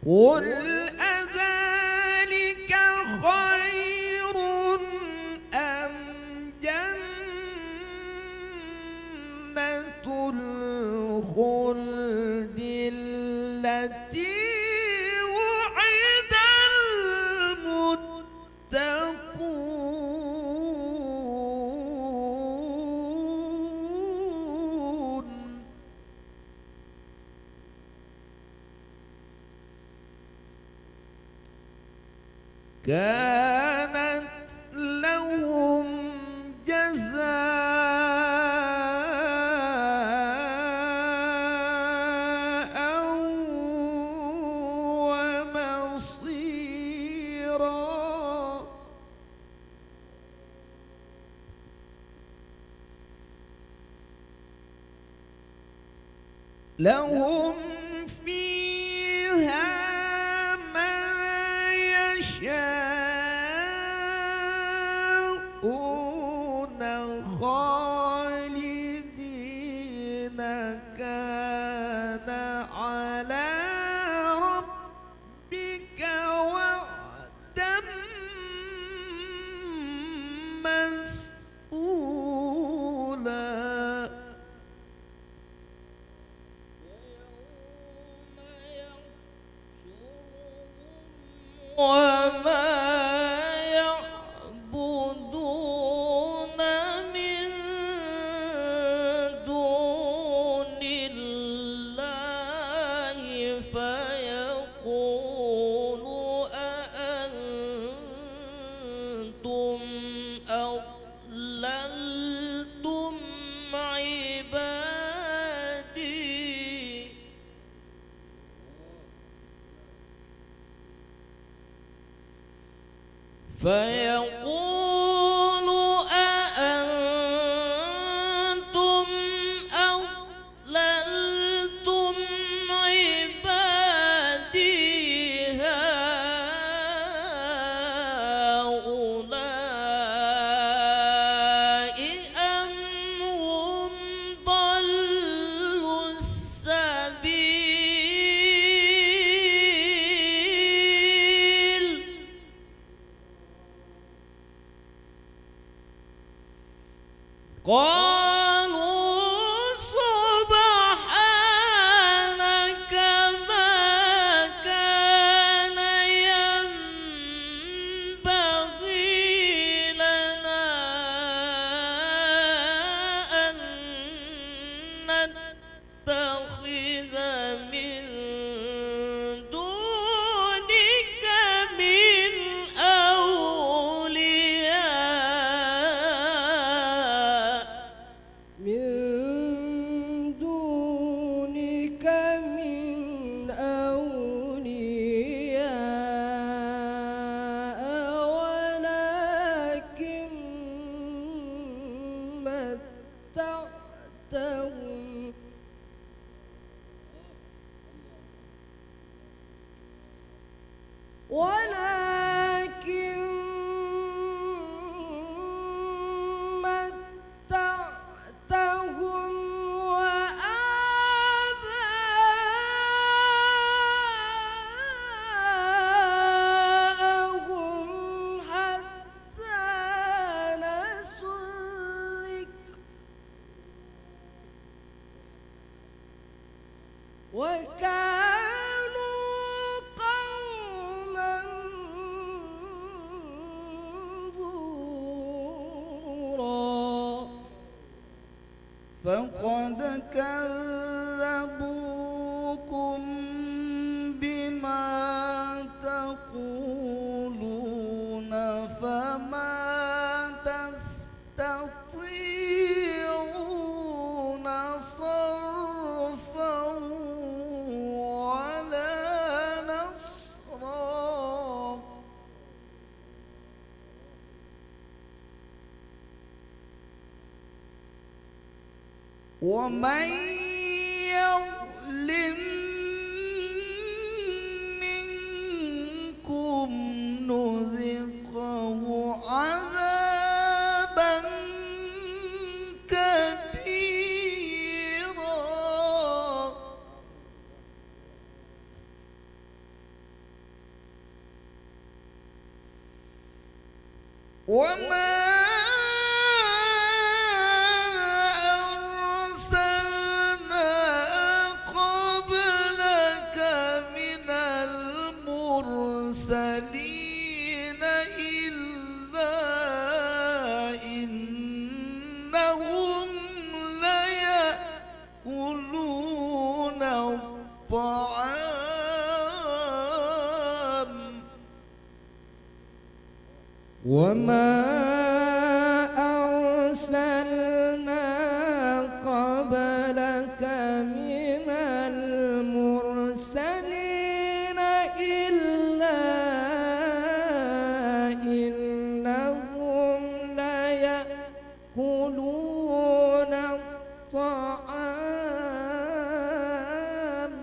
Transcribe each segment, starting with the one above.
قل أذلك خير أم جنة الخلد التي وعد المتقون كانت لهم جزاء ومصيرا لهم فيها ما يشاءون خالدين كان على ربك وعدا مسئولا وما يعبدون من دون الله فيقول أأنتم أضللتم عبادي فيقول أأنتم أضللتم عبادي هؤلاء أم هم ضلوا السبيل قالوا سبحانك ما كان ينبغي لنا أن نتخذ من دونك من أولياء ولكن متعتهم وآباءهم حتى نسوا الذكر وكانوا قوما بورا فقد كذبوكم بما تقولون فما تستطيعون صرفا ولا نصرا ومن يظلم منكم نذقه عذابا كبيرا وما أرسلنا قبلك من المرسلين إلا إنهم ليأكلون الطعام وما أرسلنا قبلك من المرسلين إلا إنهم ليأكلون الطعام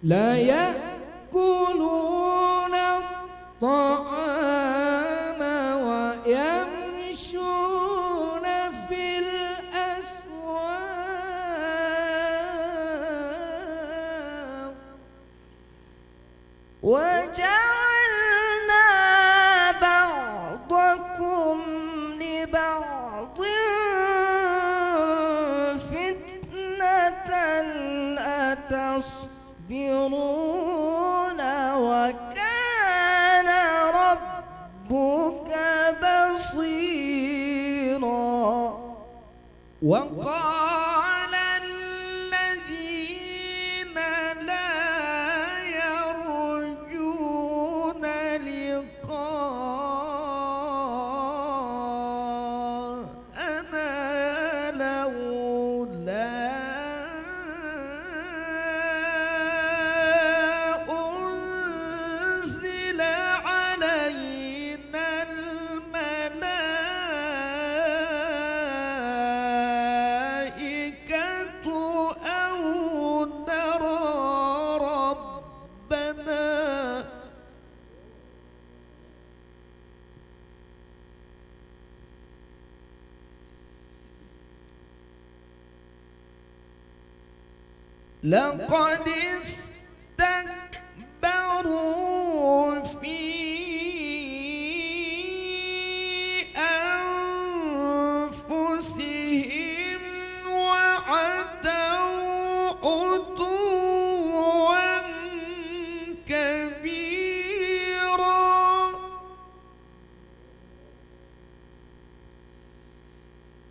لا يأكلون الطعام ويمشون في الأسواق وجعلنا بعضكم لبعض فتنة أتصبرون وكان ربك بصيرا وقال الذين لا يرجون لقاءنا لولا أنزل علينا الملائكة أو نرى ربنا لقد استكبروا في أنفسهم وعتوا عتوا كبيرا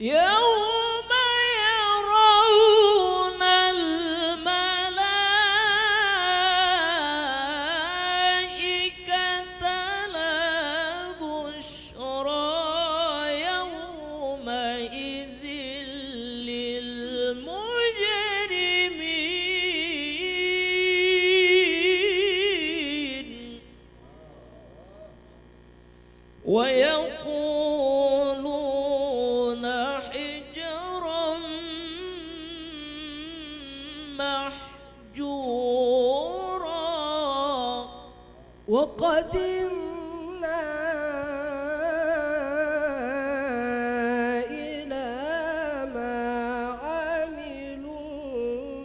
يوم يرون الملائكة لا بشرى يومئذ للمجرمين ويقولون حجرا محجورا وقدمنا إلى ما عملوا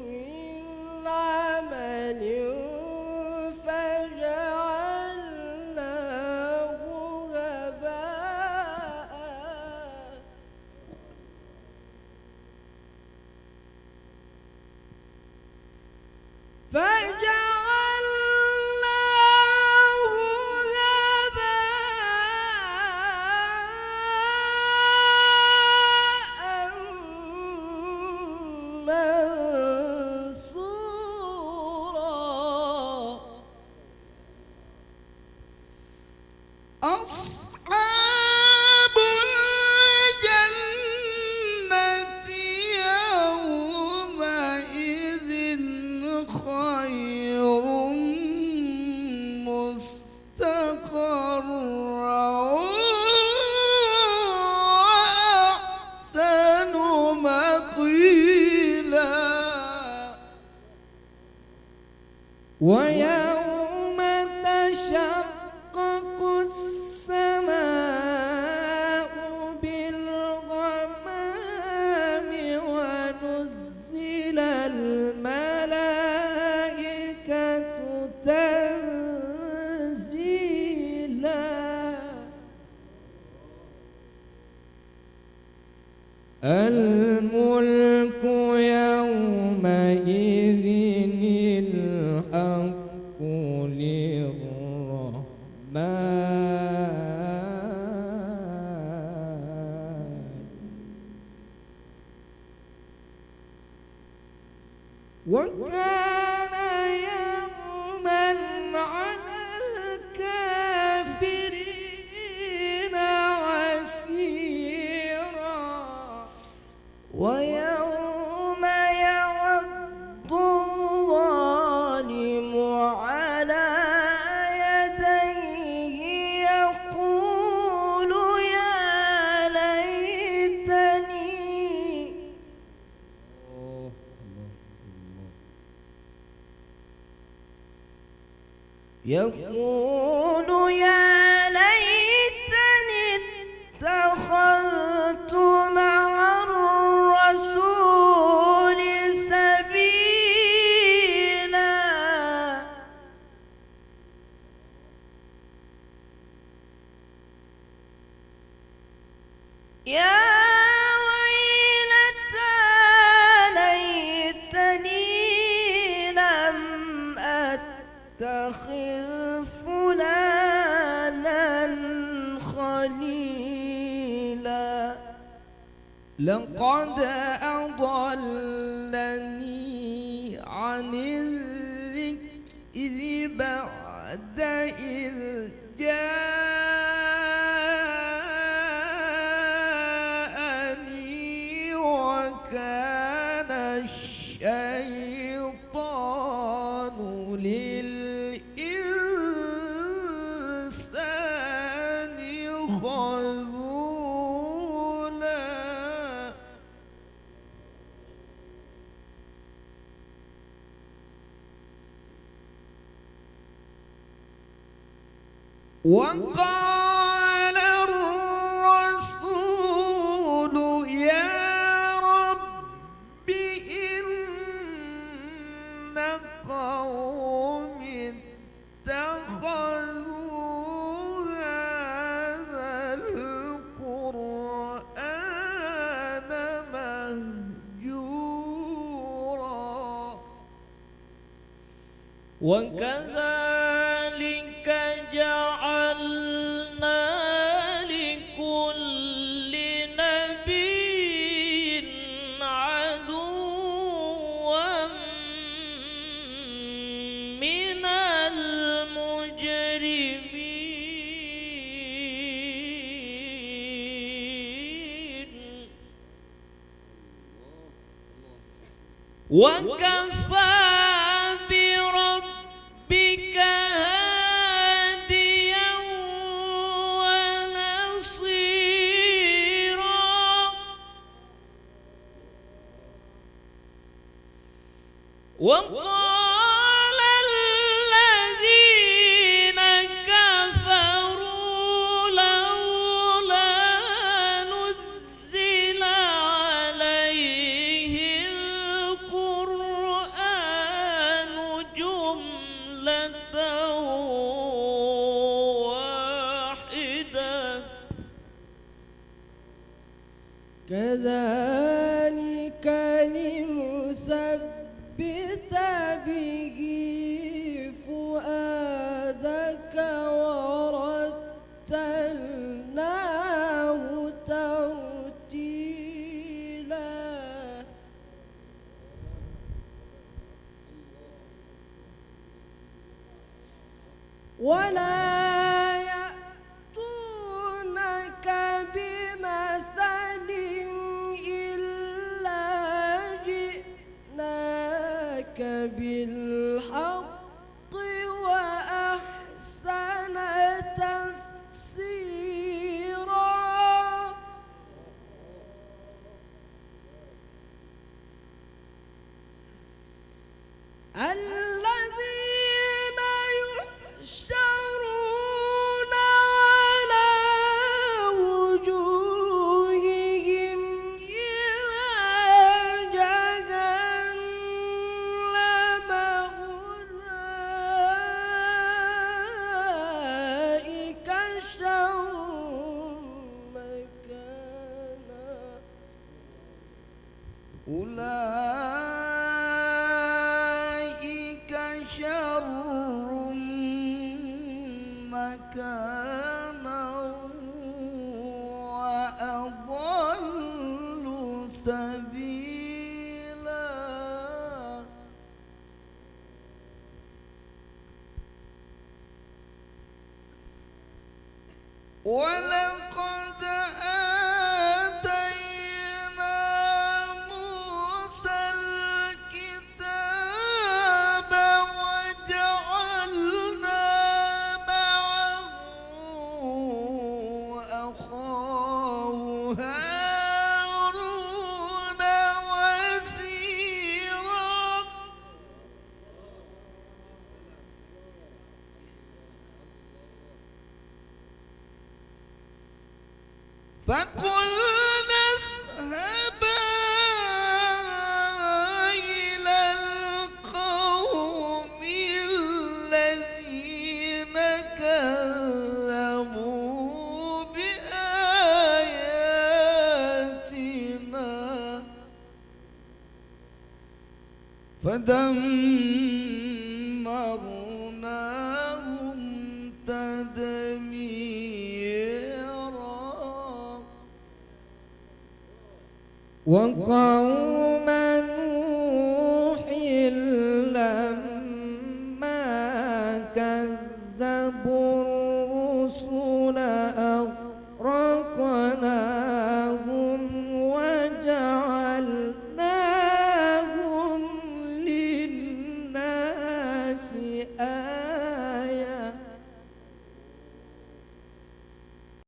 من عمل فجعلناه هباء منصورا أصحاب الجنة يومئذ خير مستقرا وأحسن مقيلا ويوم تشقق السماء بالغمام ونزل يقول يا ليتني اتخذت مع الرسول سبيلا. يا ويلتى ليتني لم أتخذ فلانا خليلا. لقد أضلني عن الذكر بعد إذ جاءني وكان الشيطان للإنسان خذولا. وقال الرسول يا رب إن قومي اتخذوا هذا القرآن مهجورا. وكذلك جعلنا لكل نبي عدوا من المجرمين وكفى بربك هاديا ونصيرا. وقال الذين كفروا لولا نزل عليه القرآن جملة واحدة. كذلك لنثبت به فؤادك ورتلناه ترتيلا. ولا يأتونك بمثل إلا جئناك بالحق وأحسن تفسيرا. الذين يحشرون على وجوههم إلى جهنم أولئك شر مكانا. أولئك شر مكانا وأضل سبيلا. ولقد آتينا موسى الكتاب وجعلنا معه أخاه هارون وزيرا. فقلنا اذهبا إلى القوم الذين كذبوا بآياتنا فدمرناهم تدميرا. وقوم نوح لما كذبوا الرسل أغرقناهم وجعلناهم للناس